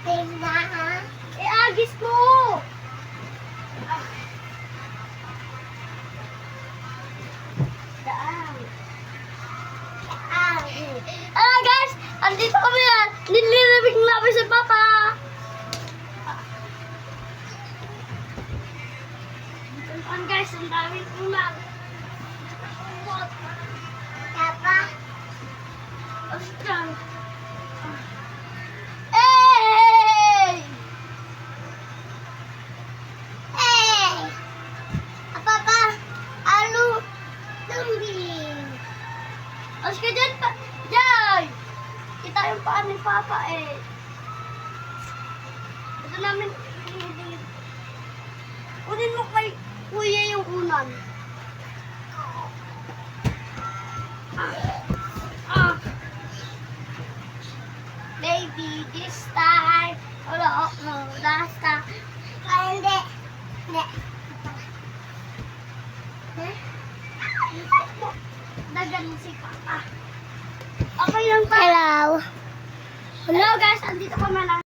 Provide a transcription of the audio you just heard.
Agis mo! Guys! Andito kami na! Nililibig namin si Papa! Guys, ang daming ulang! Papa? Oscar! Hey! Hey! Papa! Ano? Tumbling! Oscar, dyan pa! Dyan! Kita yung paa ni Papa eh. Ito namin. Kunin mo kay Kuya yung unan. Baby, this time. Wala, last time. Hindi. Hindi. Dagan mo si Papa. Okay lang pa. Hello. Hello guys, andito kami na.